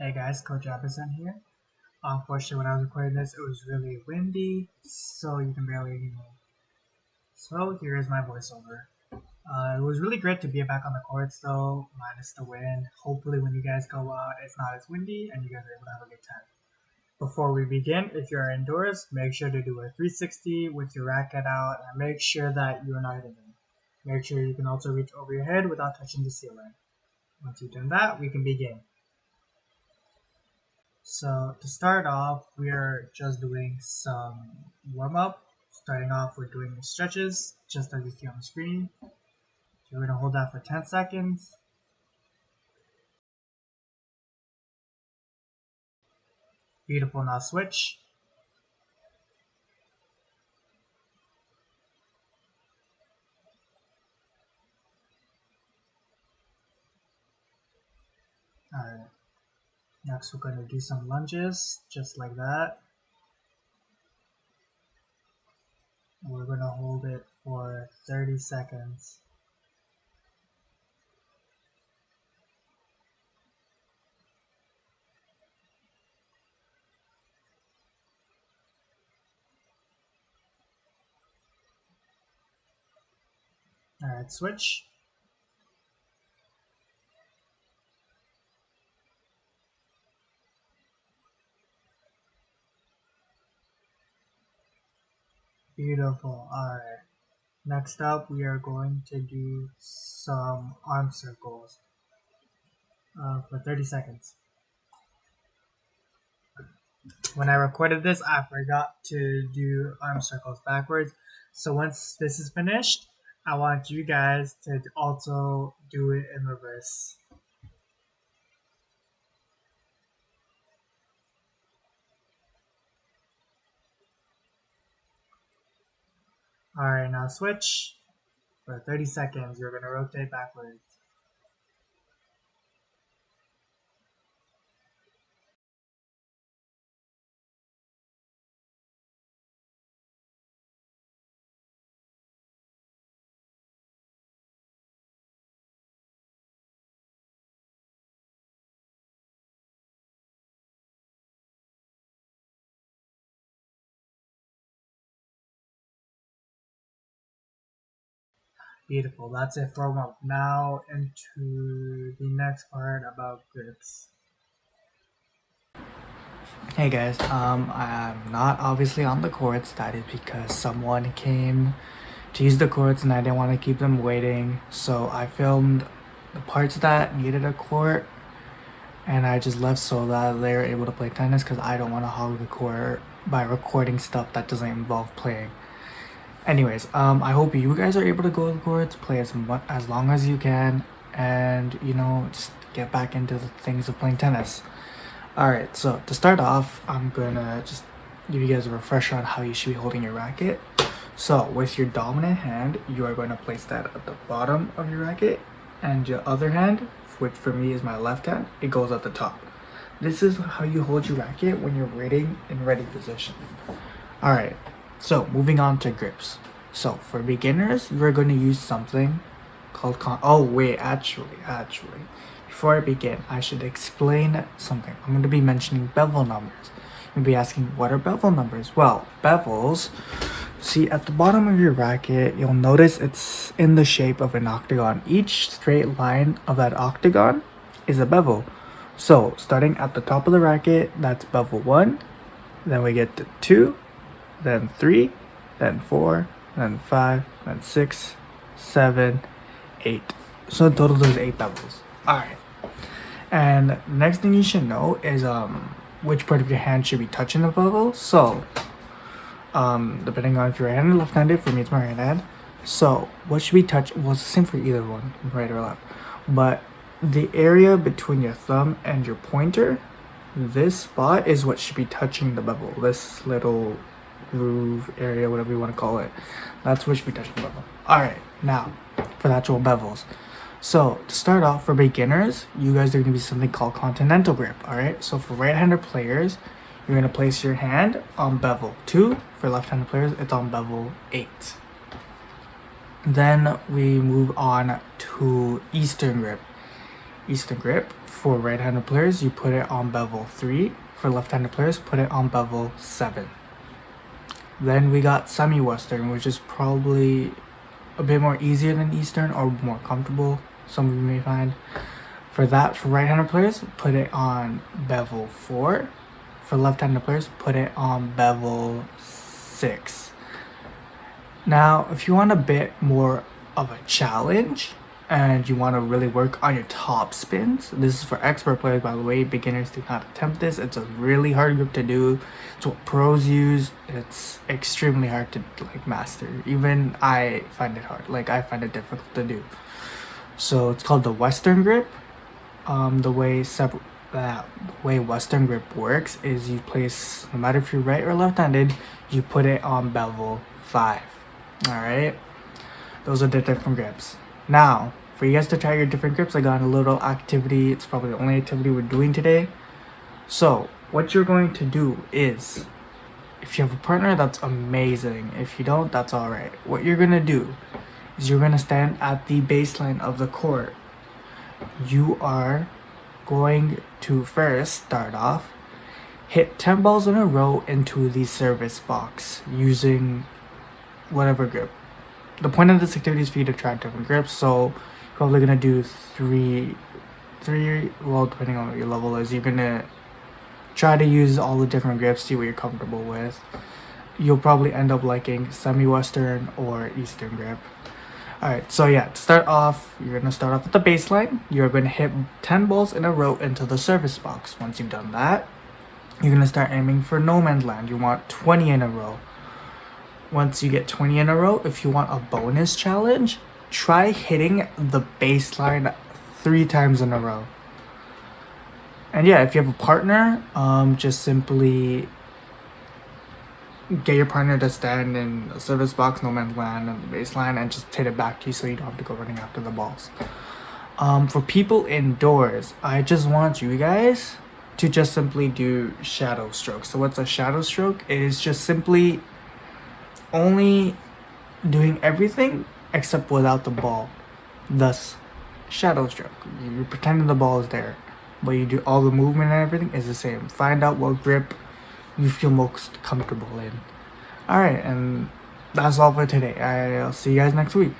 Hey guys, Coach Abisan here. Unfortunately, when I was recording this, it was really windy, so you can barely hear me. So here is my voiceover. It was really great to be back on the courts though, minus the wind. Hopefully when you guys go out, it's not as windy and you guys are able to have a good time. Before we begin, if you're indoors, make sure to do a 360 with your racket out and make sure that you're not hitting them. Make sure you can also reach over your head without touching the ceiling. Once you've done that, we can begin. So to start off, we are just doing some warm up. Starting off, we're doing the stretches, just as you see on the screen. So we're going to hold that for 10 seconds. Beautiful, now switch. Alright, next we're going to do some lunges, just like that. We're going to hold it for 30 seconds. Alright, switch. Beautiful, alright. Next up, we are going to do some arm circles for 30 seconds. When I recorded this, I forgot to do arm circles backwards. So once this is finished, I want you guys to also do it in reverse. Alright, now switch. For 30 seconds, you're going to rotate backwards. Beautiful, that's it for warm up. Now into the next part about grips. Hey guys, I'm not obviously on the courts. That is because someone came to use the courts and I didn't want to keep them waiting. So I filmed the parts that needed a court and I just left so that they're able to play tennis because I don't want to hog the court by recording stuff that doesn't involve playing. Anyways, I hope you guys are able to go to the courts, play as long as you can, and just get back into the things of playing tennis. Alright, so to start off, I'm gonna just give you guys a refresher on how you should be holding your racket. So with your dominant hand, you are going to place that at the bottom of your racket, and your other hand, which for me is my left hand, it goes at the top. This is how you hold your racket when you're waiting in ready position. Alright, so moving on to grips. So for beginners, you're going to use something called actually, before I begin, I should explain something. I'm going to be mentioning bevel numbers. You'll be asking, what are bevel numbers? Well, bevels, see at the bottom of your racket, you'll notice it's in the shape of an octagon. Each straight line of that octagon is a bevel. So starting at the top of the racket, that's bevel 1, then we get to 2, then 3, then 4, then 5, then 6, 7, 8. So in total there's 8 bevels. Alright. And next thing you should know is which part of your hand should be touching the bevel. So depending on if you're right-handed or left-handed, for me it's my right hand. So what should be touch? Well, it's the same for either one, right or left. But the area between your thumb and your pointer, this spot is what should be touching the bevel. This little groove area, whatever you want to call it, that's what should be touching the bevel. Alright, now for the actual bevels. So to start off, for beginners, you guys are going to be something called continental grip. Alright, so for right-handed players, you're going to place your hand on bevel 2. For left-handed players, it's on bevel 8. Then we move on to Eastern grip. Eastern grip. For right-handed players, you put it on bevel 3. For left-handed players, put it on bevel 7. Then we got semi-Western, which is probably a bit more easier than Eastern or more comfortable, some of you may find. For that, for right-handed players, put it on bevel 4. For left-handed players, put it on bevel 6. Now, if you want a bit more of a challenge and you want to really work on your top spins, this is for expert players, by the way. Beginners do not attempt this. It's a really hard grip to do. It's what pros use. It's extremely hard to master. Even I find it hard. I find it difficult to do. So it's called the Western grip. The way Western grip works is you place, no matter if you're right or left-handed, you put it on bevel 5. Alright, those are the different grips. Now, for you guys to try your different grips, I got a little activity. It's probably the only activity we're doing today. So, what you're going to do is, if you have a partner, that's amazing. If you don't, that's alright. What you're going to do is you're going to stand at the baseline of the court. You are going to first start off, hit 10 balls in a row into the service box using whatever grip. The point of this activity is for you to try different grips, so you're probably gonna do three, well, depending on what your level is, you're gonna try to use all the different grips, see what you're comfortable with. You'll probably end up liking semi-Western or Eastern grip. Alright, so yeah, to start off, you're gonna start off at the baseline. You're gonna hit 10 balls in a row into the service box. Once you've done that, you're gonna start aiming for no man's land. You want 20 in a row. Once you get 20 in a row, if you want a bonus challenge, try hitting the baseline 3 times in a row. And yeah, if you have a partner, just simply get your partner to stand in the service box, no man's land, and the baseline, and just hit it back to you so you don't have to go running after the balls. For people indoors, I just want you guys to just simply do shadow strokes. So what's a shadow stroke? It is just simply only doing everything except without the ball. Thus, shadow stroke. You're pretending the ball is there, but you do all the movement and everything is the same. Find out what grip you feel most comfortable in. Alright, and that's all for today. I'll see you guys next week.